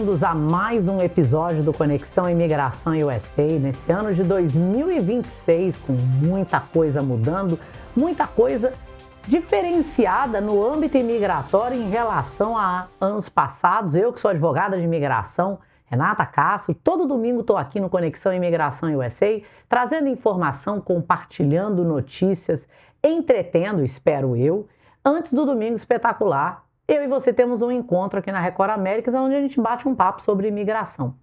bem-vindos a mais um episódio do Conexão Imigração USA, nesse ano de 2026, com muita coisa mudando, muita coisa diferenciada no âmbito imigratório em relação a anos passados. Eu que sou advogada de imigração, Renata Castro, todo domingo estou aqui no Conexão Imigração USA, trazendo informação, compartilhando notícias, entretendo, espero eu, antes do Domingo Espetacular. Eu e você temos um encontro aqui na Record Américas, onde a gente bate um papo sobre imigração.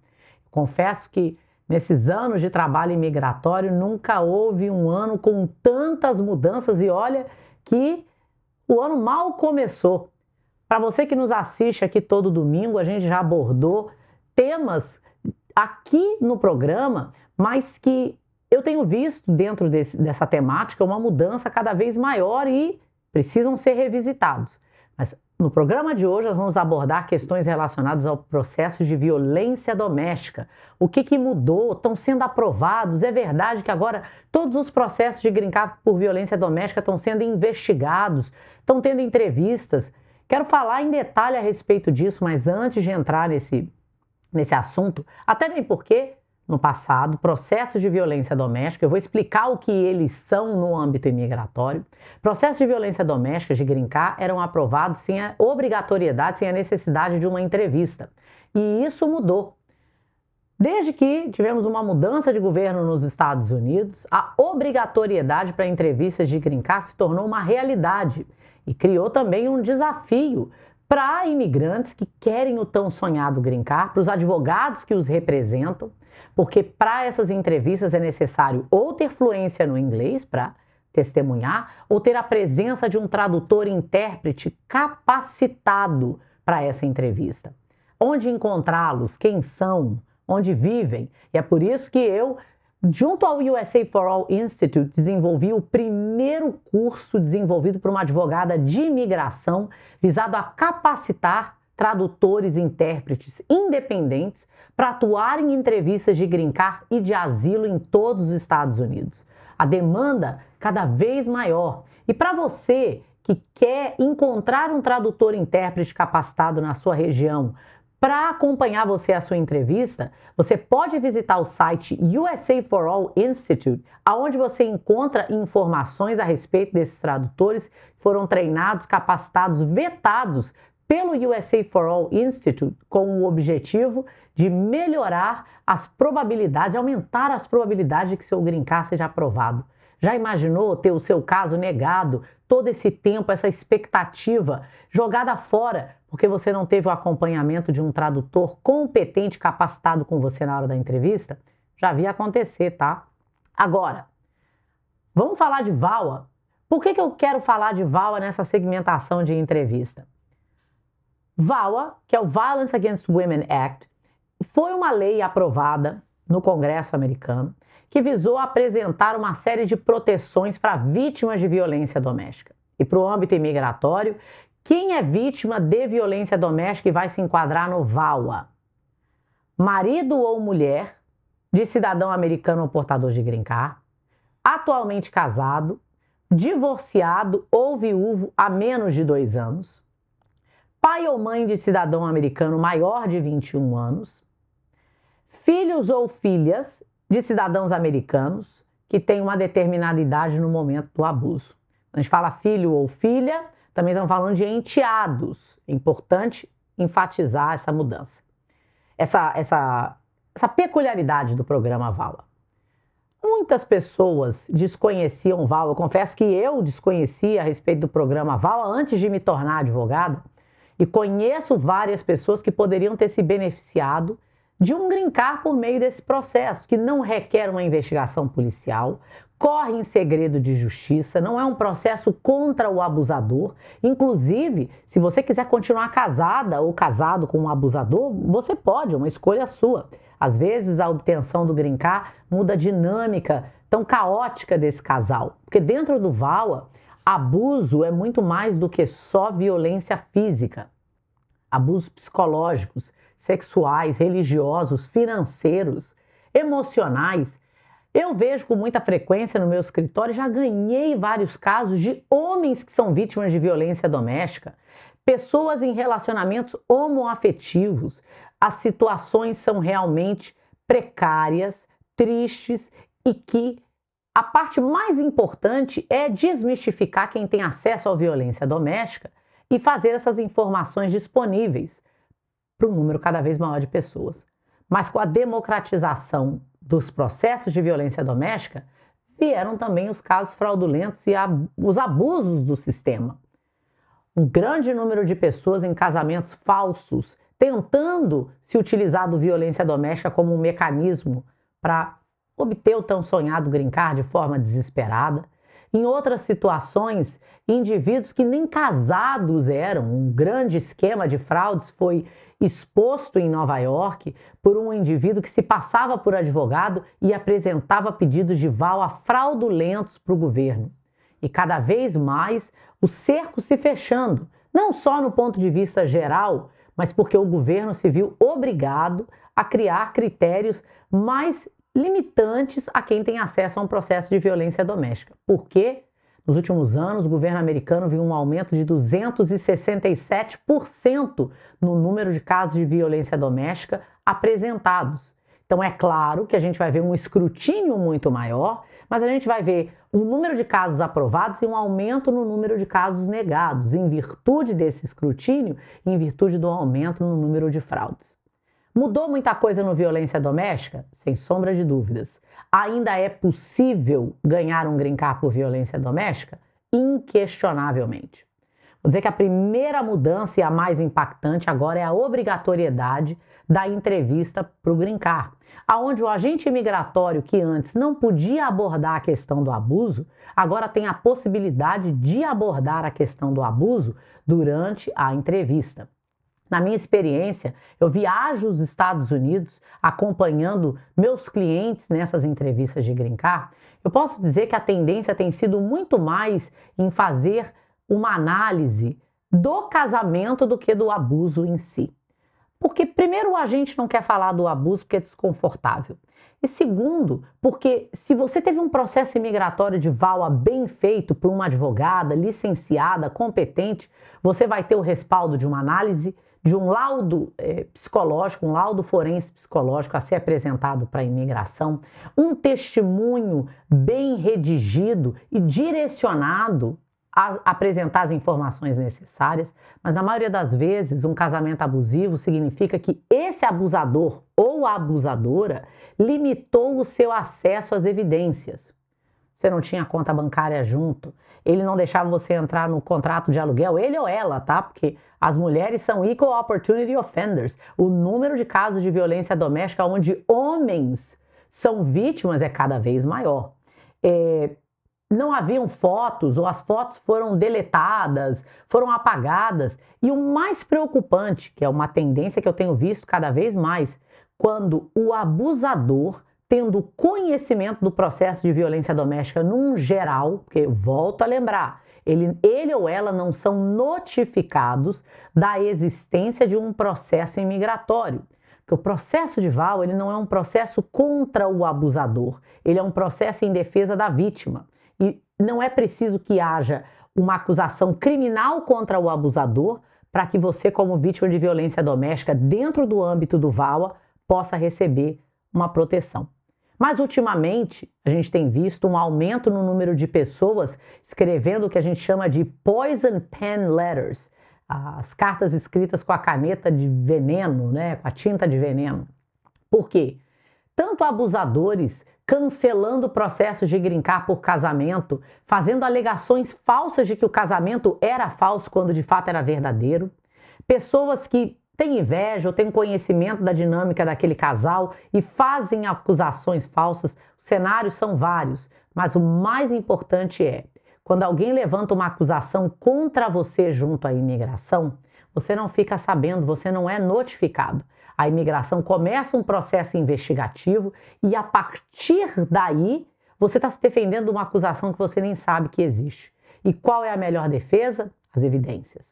Confesso que nesses anos de trabalho imigratório nunca houve um ano com tantas mudanças e olha que o ano mal começou. Para você que nos assiste aqui todo domingo, a gente já abordou temas aqui no programa, mas que eu tenho visto dentro dessa temática uma mudança cada vez maior e precisam ser revisitados. Mas no programa de hoje nós vamos abordar questões relacionadas ao processo de violência doméstica. O que mudou? Estão sendo aprovados? É verdade que agora todos os processos de green card por violência doméstica estão sendo investigados? Estão tendo entrevistas? Quero falar em detalhe a respeito disso, mas antes de entrar nesse assunto, até bem porque no passado, processos de violência doméstica, eu vou explicar o que eles são no âmbito imigratório. Processos de violência doméstica de green card eram aprovados sem a obrigatoriedade, sem a necessidade de uma entrevista. E isso mudou. Desde que tivemos uma mudança de governo nos Estados Unidos, a obrigatoriedade para entrevistas de green card se tornou uma realidade e criou também um desafio para imigrantes que querem o tão sonhado green card, para os advogados que os representam, porque para essas entrevistas é necessário ou ter fluência no inglês para testemunhar, ou ter a presença de um tradutor e intérprete capacitado para essa entrevista. Onde encontrá-los, quem são, onde vivem. E é por isso que eu, junto ao USA for All Institute, desenvolvi o primeiro curso desenvolvido por uma advogada de imigração, visado a capacitar tradutores e intérpretes independentes para atuar em entrevistas de green card e de asilo em todos os Estados Unidos. A demanda cada vez maior. E para você que quer encontrar um tradutor e intérprete capacitado na sua região para acompanhar você a sua entrevista, você pode visitar o site USA for All Institute, onde você encontra informações a respeito desses tradutores que foram treinados, capacitados, vetados pelo USA for All Institute com o objetivo de melhorar as probabilidades, aumentar as probabilidades de que seu green card seja aprovado. Já imaginou ter o seu caso negado todo esse tempo, essa expectativa jogada fora, porque você não teve o acompanhamento de um tradutor competente, capacitado com você na hora da entrevista? Já vi acontecer, tá? Agora, vamos falar de VAWA. Por que eu quero falar de VAWA nessa segmentação de entrevista? VAWA, que é o Violence Against Women Act, foi uma lei aprovada no Congresso americano que visou apresentar uma série de proteções para vítimas de violência doméstica. E para o âmbito imigratório, quem é vítima de violência doméstica e vai se enquadrar no VAWA? Marido ou mulher de cidadão americano ou portador de green card, atualmente casado, divorciado ou viúvo há menos de 2 anos, pai ou mãe de cidadão americano maior de 21 anos, filhos ou filhas de cidadãos americanos que têm uma determinada idade no momento do abuso. A gente fala filho ou filha, também estamos falando de enteados. É importante enfatizar essa mudança. Essa peculiaridade do programa VAWA. Muitas pessoas desconheciam o VAWA. Eu confesso que eu desconhecia a respeito do programa VAWA antes de me tornar advogada e conheço várias pessoas que poderiam ter se beneficiado de um green card por meio desse processo, que não requer uma investigação policial, corre em segredo de justiça, não é um processo contra o abusador. Inclusive, se você quiser continuar casada ou casado com um abusador, você pode, é uma escolha sua. Às vezes, a obtenção do green card muda a dinâmica tão caótica desse casal. Porque dentro do VAWA, abuso é muito mais do que só violência física. Abusos psicológicos, sexuais, religiosos, financeiros, emocionais. Eu vejo com muita frequência no meu escritório, já ganhei vários casos de homens que são vítimas de violência doméstica, pessoas em relacionamentos homoafetivos, as situações são realmente precárias, tristes e que a parte mais importante é desmistificar quem tem acesso à violência doméstica e fazer essas informações disponíveis para um número cada vez maior de pessoas. Mas com a democratização dos processos de violência doméstica, vieram também os casos fraudulentos e os abusos do sistema. Um grande número de pessoas em casamentos falsos, tentando se utilizar da violência doméstica como um mecanismo para obter o tão sonhado green card de forma desesperada. Em outras situações, indivíduos que nem casados eram, um grande esquema de fraudes foi exposto em Nova York por um indivíduo que se passava por advogado e apresentava pedidos de vala fraudulentos para o governo. E cada vez mais o cerco se fechando, não só no ponto de vista geral, mas porque o governo se viu obrigado a criar critérios mais limitantes a quem tem acesso a um processo de violência doméstica. Por quê? Nos últimos anos, o governo americano viu um aumento de 267% no número de casos de violência doméstica apresentados. Então, é claro que a gente vai ver um escrutínio muito maior, mas a gente vai ver um número de casos aprovados e um aumento no número de casos negados, em virtude desse escrutínio, em virtude do aumento no número de fraudes. Mudou muita coisa no violência doméstica? Sem sombra de dúvidas. Ainda é possível ganhar um green card por violência doméstica? Inquestionavelmente. Vou dizer que a primeira mudança e a mais impactante agora é a obrigatoriedade da entrevista para o green card, aonde o agente imigratório que antes não podia abordar a questão do abuso, agora tem a possibilidade de abordar a questão do abuso durante a entrevista. Na minha experiência, eu viajo os Estados Unidos acompanhando meus clientes nessas entrevistas de green card. Eu posso dizer que a tendência tem sido muito mais em fazer uma análise do casamento do que do abuso em si. Porque, primeiro, o agente não quer falar do abuso porque é desconfortável. E segundo, porque se você teve um processo imigratório de vala bem feito por uma advogada, licenciada, competente, você vai ter o respaldo de uma análise, de um laudo psicológico, um laudo forense psicológico a ser apresentado para a imigração, um testemunho bem redigido e direcionado a apresentar as informações necessárias, mas na maioria das vezes um casamento abusivo significa que esse abusador ou abusadora limitou o seu acesso às evidências. Você não tinha conta bancária junto, ele não deixava você entrar no contrato de aluguel, ele ou ela, tá? Porque as mulheres são equal opportunity offenders. O número de casos de violência doméstica onde homens são vítimas é cada vez maior. Não haviam fotos, ou as fotos foram deletadas, foram apagadas. E o mais preocupante, que é uma tendência que eu tenho visto cada vez mais, quando o abusador, tendo conhecimento do processo de violência doméstica num geral, porque volto a lembrar, ele ou ela não são notificados da existência de um processo imigratório. Porque o processo de VAL, ele não é um processo contra o abusador, ele é um processo em defesa da vítima. E não é preciso que haja uma acusação criminal contra o abusador para que você, como vítima de violência doméstica, dentro do âmbito do VAWA, possa receber uma proteção. Mas, ultimamente, a gente tem visto um aumento no número de pessoas escrevendo o que a gente chama de poison pen letters, as cartas escritas com a caneta de veneno, né, com a tinta de veneno. Por quê? Tanto abusadores cancelando processos de green card por casamento, fazendo alegações falsas de que o casamento era falso quando de fato era verdadeiro, pessoas que têm inveja ou têm conhecimento da dinâmica daquele casal e fazem acusações falsas. Os cenários são vários, mas o mais importante é, quando alguém levanta uma acusação contra você junto à imigração, você não fica sabendo, você não é notificado. A imigração começa um processo investigativo e a partir daí você está se defendendo de uma acusação que você nem sabe que existe. E qual é a melhor defesa? As evidências.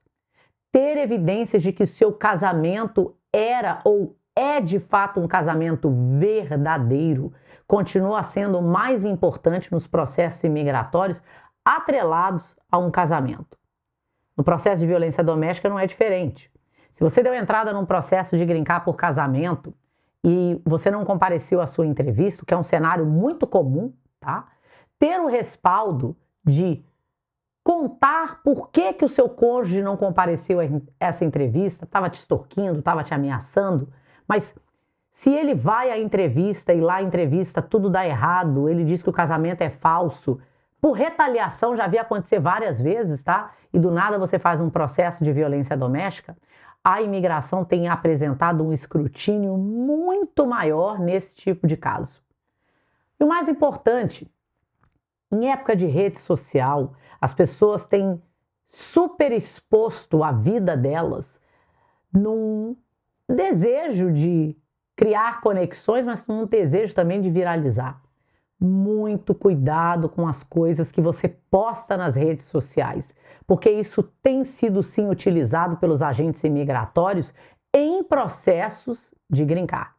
Ter evidências de que o seu casamento era ou é de fato um casamento verdadeiro continua sendo mais importante nos processos imigratórios atrelados a um casamento. No processo de violência doméstica não é diferente. Se você deu entrada num processo de green card por casamento e você não compareceu à sua entrevista, que é um cenário muito comum, tá? Ter o respaldo de contar por que o seu cônjuge não compareceu a essa entrevista, estava te extorquindo, estava te ameaçando, mas se ele vai à entrevista e lá a entrevista tudo dá errado, ele diz que o casamento é falso, por retaliação já vi acontecer várias vezes, tá? E do nada você faz um processo de violência doméstica, a imigração tem apresentado um escrutínio muito maior nesse tipo de caso. E o mais importante, em época de rede social, as pessoas têm superexposto a vida delas num desejo de criar conexões, mas num desejo também de viralizar. Muito cuidado com as coisas que você posta nas redes sociais, porque isso tem sido sim utilizado pelos agentes imigratórios em processos de green card.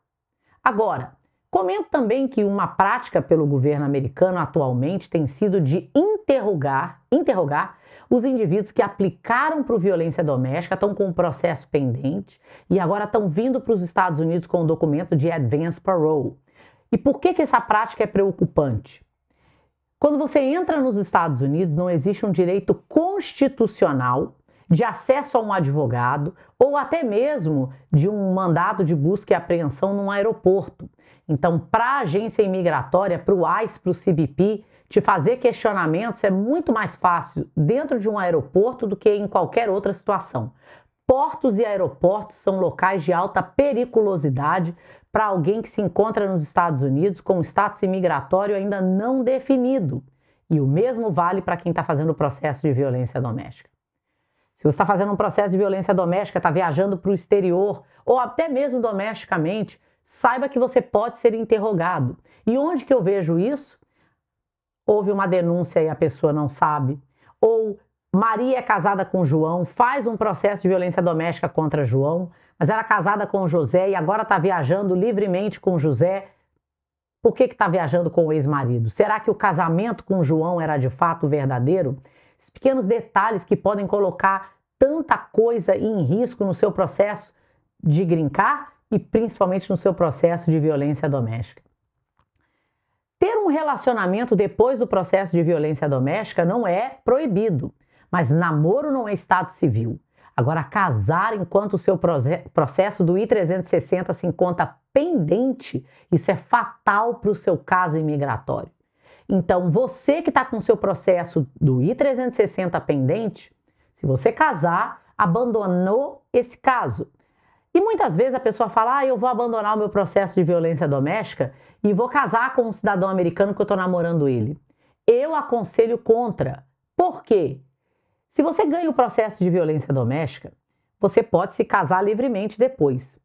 Agora, comento também que uma prática pelo governo americano atualmente tem sido de interrogar os indivíduos que aplicaram para violência doméstica, estão com um processo pendente e agora estão vindo para os Estados Unidos com o documento de advance parole. E por que essa prática é preocupante? Quando você entra nos Estados Unidos, não existe um direito constitucional de acesso a um advogado ou até mesmo de um mandado de busca e apreensão num aeroporto. Então, para a agência imigratória, para o ICE, para o CBP, te fazer questionamentos é muito mais fácil dentro de um aeroporto do que em qualquer outra situação. Portos e aeroportos são locais de alta periculosidade para alguém que se encontra nos Estados Unidos com status imigratório ainda não definido. E o mesmo vale para quem está fazendo o processo de violência doméstica. Se você está fazendo um processo de violência doméstica, está viajando para o exterior, ou até mesmo domesticamente, saiba que você pode ser interrogado. E onde que eu vejo isso? Houve uma denúncia e a pessoa não sabe. Ou Maria é casada com João, faz um processo de violência doméstica contra João, mas era casada com José e agora está viajando livremente com José. Por que está viajando com o ex-marido? Será que o casamento com João era de fato verdadeiro? Esses pequenos detalhes que podem colocar tanta coisa em risco no seu processo de green card e principalmente no seu processo de violência doméstica. Ter um relacionamento depois do processo de violência doméstica não é proibido, mas namoro não é estado civil. Agora, casar enquanto o seu processo do I-360 se encontra pendente, isso é fatal para o seu caso imigratório. Então, você que está com o seu processo do I-360 pendente, se você casar, abandonou esse caso. E muitas vezes a pessoa fala, eu vou abandonar o meu processo de violência doméstica e vou casar com um cidadão americano que eu estou namorando ele. Eu aconselho contra. Por quê? Se você ganha o processo de violência doméstica, você pode se casar livremente depois.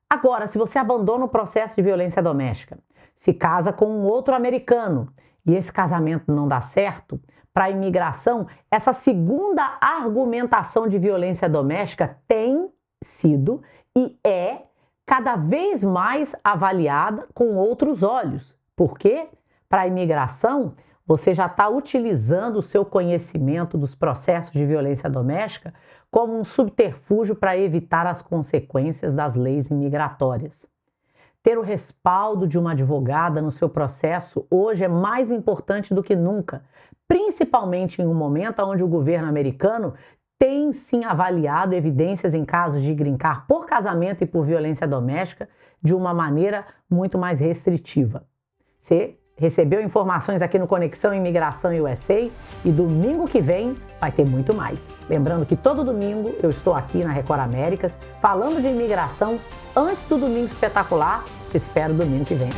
Agora, se você abandona o processo de violência doméstica, se casa com um outro americano e esse casamento não dá certo, para a imigração, essa segunda argumentação de violência doméstica tem sido e é cada vez mais avaliada com outros olhos. Por quê? Para a imigração, você já está utilizando o seu conhecimento dos processos de violência doméstica como um subterfúgio para evitar as consequências das leis imigratórias. Ter o respaldo de uma advogada no seu processo hoje é mais importante do que nunca, principalmente em um momento onde o governo americano tem sim avaliado evidências em casos de green card por casamento e por violência doméstica de uma maneira muito mais restritiva. Você recebeu informações aqui no Conexão Imigração USA e domingo que vem vai ter muito mais. Lembrando que todo domingo eu estou aqui na Record Américas falando de imigração antes do Domingo Espetacular. Te espero domingo que vem.